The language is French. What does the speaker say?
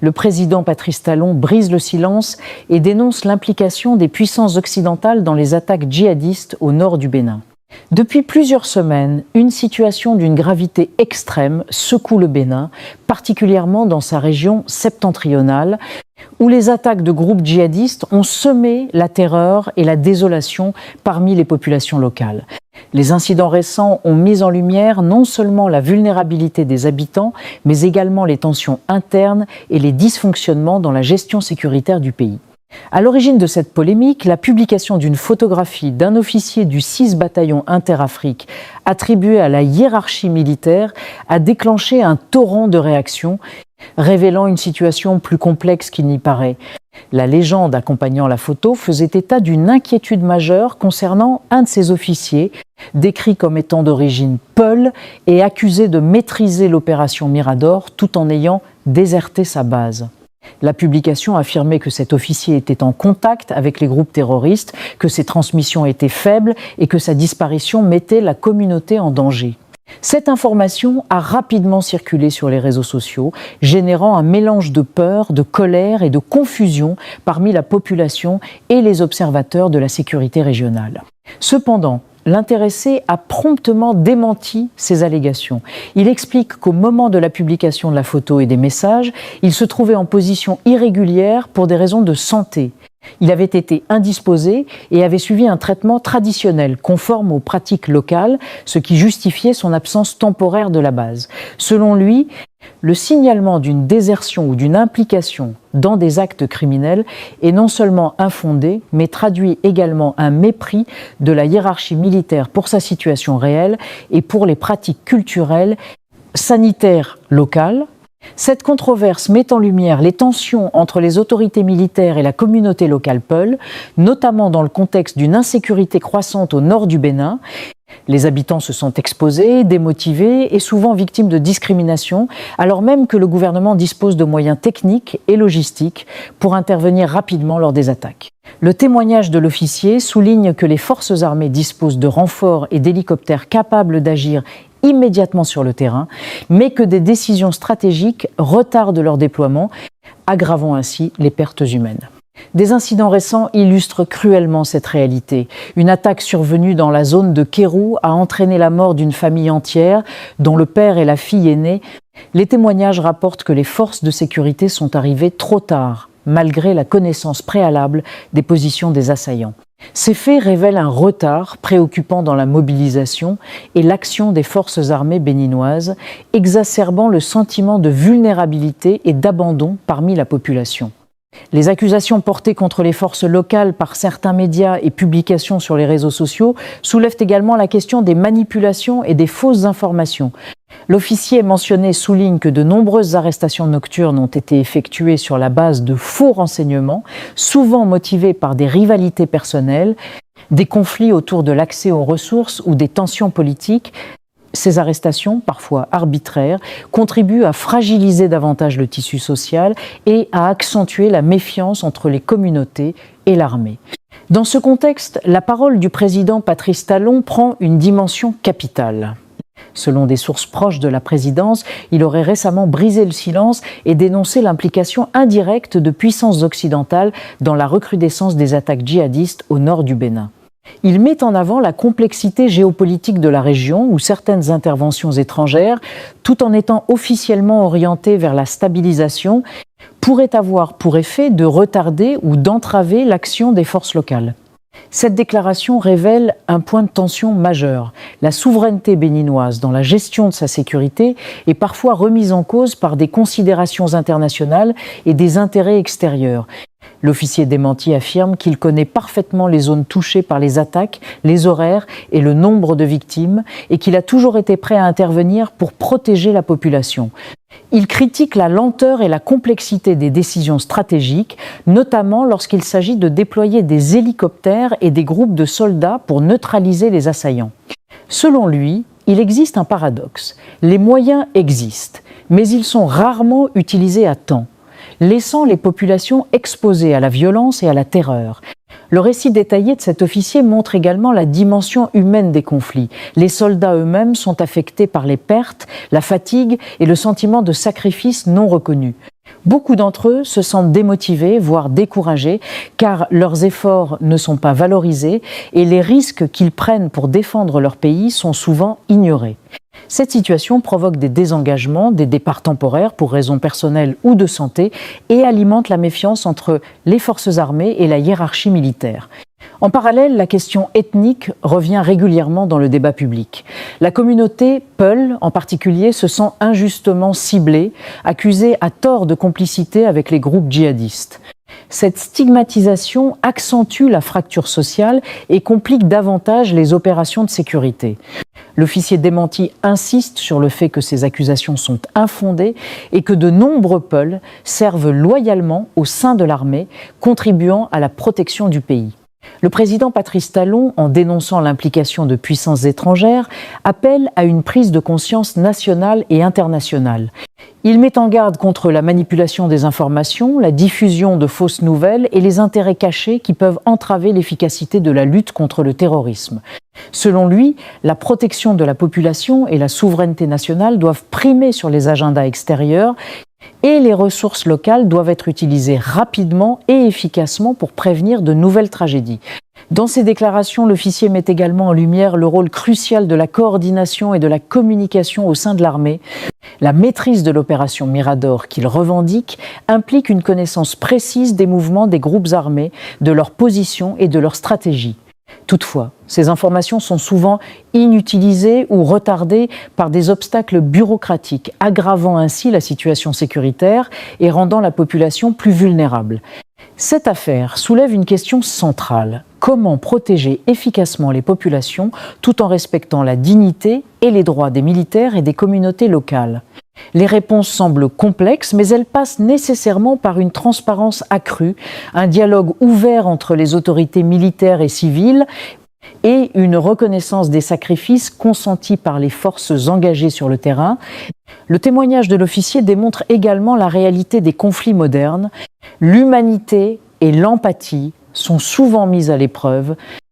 Le président Patrice Talon brise le silence et dénonce l'implication des puissances occidentales dans les attaques djihadistes au nord du Bénin. Depuis plusieurs semaines, une situation d'une gravité extrême secoue le Bénin, particulièrement dans sa région septentrionale, où les attaques de groupes djihadistes ont semé la terreur et la désolation parmi les populations locales. Les incidents récents ont mis en lumière non seulement la vulnérabilité des habitants, mais également les tensions internes et les dysfonctionnements dans la gestion sécuritaire du pays. À l'origine de cette polémique, la publication d'une photographie d'un officier du 6 bataillon Inter-Afrique attribué à la hiérarchie militaire a déclenché un torrent de réactions, révélant une situation plus complexe qu'il n'y paraît. La légende accompagnant la photo faisait état d'une inquiétude majeure concernant un de ces officiers, décrit comme étant d'origine Peul et accusé de maîtriser l'opération Mirador tout en ayant déserté sa base. La publication affirmait que cet officier était en contact avec les groupes terroristes, que ses transmissions étaient faibles et que sa disparition mettait la communauté en danger. Cette information a rapidement circulé sur les réseaux sociaux, générant un mélange de peur, de colère et de confusion parmi la population et les observateurs de la sécurité régionale. Cependant, l'intéressé a promptement démenti ces allégations. Il explique qu'au moment de la publication de la photo et des messages, il se trouvait en position irrégulière pour des raisons de santé. Il avait été indisposé et avait suivi un traitement traditionnel conforme aux pratiques locales, ce qui justifiait son absence temporaire de la base. Selon lui, le signalement d'une désertion ou d'une implication dans des actes criminels est non seulement infondé, mais traduit également un mépris de la hiérarchie militaire pour sa situation réelle et pour les pratiques culturelles, sanitaires locales. Cette controverse met en lumière les tensions entre les autorités militaires et la communauté locale Peul, notamment dans le contexte d'une insécurité croissante au nord du Bénin. Les habitants se sentent exposés, démotivés et souvent victimes de discrimination, alors même que le gouvernement dispose de moyens techniques et logistiques pour intervenir rapidement lors des attaques. Le témoignage de l'officier souligne que les forces armées disposent de renforts et d'hélicoptères capables d'agir immédiatement sur le terrain, mais que des décisions stratégiques retardent leur déploiement, aggravant ainsi les pertes humaines. Des incidents récents illustrent cruellement cette réalité. Une attaque survenue dans la zone de Kérou a entraîné la mort d'une famille entière, dont le père et la fille aînée. Les témoignages rapportent que les forces de sécurité sont arrivées trop tard, malgré la connaissance préalable des positions des assaillants. Ces faits révèlent un retard préoccupant dans la mobilisation et l'action des forces armées béninoises, exacerbant le sentiment de vulnérabilité et d'abandon parmi la population. Les accusations portées contre les forces locales par certains médias et publications sur les réseaux sociaux soulèvent également la question des manipulations et des fausses informations. L'officier mentionné souligne que de nombreuses arrestations nocturnes ont été effectuées sur la base de faux renseignements, souvent motivés par des rivalités personnelles, des conflits autour de l'accès aux ressources ou des tensions politiques. Ces arrestations, parfois arbitraires, contribuent à fragiliser davantage le tissu social et à accentuer la méfiance entre les communautés et l'armée. Dans ce contexte, la parole du président Patrice Talon prend une dimension capitale. Selon des sources proches de la présidence, il aurait récemment brisé le silence et dénoncé l'implication indirecte de puissances occidentales dans la recrudescence des attaques djihadistes au nord du Bénin. Il met en avant la complexité géopolitique de la région où certaines interventions étrangères, tout en étant officiellement orientées vers la stabilisation, pourraient avoir pour effet de retarder ou d'entraver l'action des forces locales. Cette déclaration révèle un point de tension majeur. La souveraineté béninoise dans la gestion de sa sécurité est parfois remise en cause par des considérations internationales et des intérêts extérieurs. L'officier démenti affirme qu'il connaît parfaitement les zones touchées par les attaques, les horaires et le nombre de victimes, et qu'il a toujours été prêt à intervenir pour protéger la population. Il critique la lenteur et la complexité des décisions stratégiques, notamment lorsqu'il s'agit de déployer des hélicoptères et des groupes de soldats pour neutraliser les assaillants. Selon lui, il existe un paradoxe. Les moyens existent, mais ils sont rarement utilisés à temps, laissant les populations exposées à la violence et à la terreur. Le récit détaillé de cet officier montre également la dimension humaine des conflits. Les soldats eux-mêmes sont affectés par les pertes, la fatigue et le sentiment de sacrifice non reconnu. Beaucoup d'entre eux se sentent démotivés, voire découragés, car leurs efforts ne sont pas valorisés et les risques qu'ils prennent pour défendre leur pays sont souvent ignorés. Cette situation provoque des désengagements, des départs temporaires pour raisons personnelles ou de santé et alimente la méfiance entre les forces armées et la hiérarchie militaire. En parallèle, la question ethnique revient régulièrement dans le débat public. La communauté Peul, en particulier, se sent injustement ciblée, accusée à tort de complicité avec les groupes djihadistes. Cette stigmatisation accentue la fracture sociale et complique davantage les opérations de sécurité. L'officier démenti insiste sur le fait que ces accusations sont infondées et que de nombreux Peuls servent loyalement au sein de l'armée, contribuant à la protection du pays. Le président Patrice Talon, en dénonçant l'implication de puissances étrangères, appelle à une prise de conscience nationale et internationale. Il met en garde contre la manipulation des informations, la diffusion de fausses nouvelles et les intérêts cachés qui peuvent entraver l'efficacité de la lutte contre le terrorisme. Selon lui, la protection de la population et la souveraineté nationale doivent primer sur les agendas extérieurs et les ressources locales doivent être utilisées rapidement et efficacement pour prévenir de nouvelles tragédies. Dans ses déclarations, l'officier met également en lumière le rôle crucial de la coordination et de la communication au sein de l'armée. La maîtrise de l'opération Mirador qu'il revendique implique une connaissance précise des mouvements des groupes armés, de leur position et de leur stratégie. Toutefois, ces informations sont souvent inutilisées ou retardées par des obstacles bureaucratiques, aggravant ainsi la situation sécuritaire et rendant la population plus vulnérable. Cette affaire soulève une question centrale. Comment protéger efficacement les populations tout en respectant la dignité et les droits des militaires et des communautés locales ? Les réponses semblent complexes, mais elles passent nécessairement par une transparence accrue, un dialogue ouvert entre les autorités militaires et civiles et une reconnaissance des sacrifices consentis par les forces engagées sur le terrain. Le témoignage de l'officier démontre également la réalité des conflits modernes. L'humanité et l'empathie sont souvent mises à l'épreuve.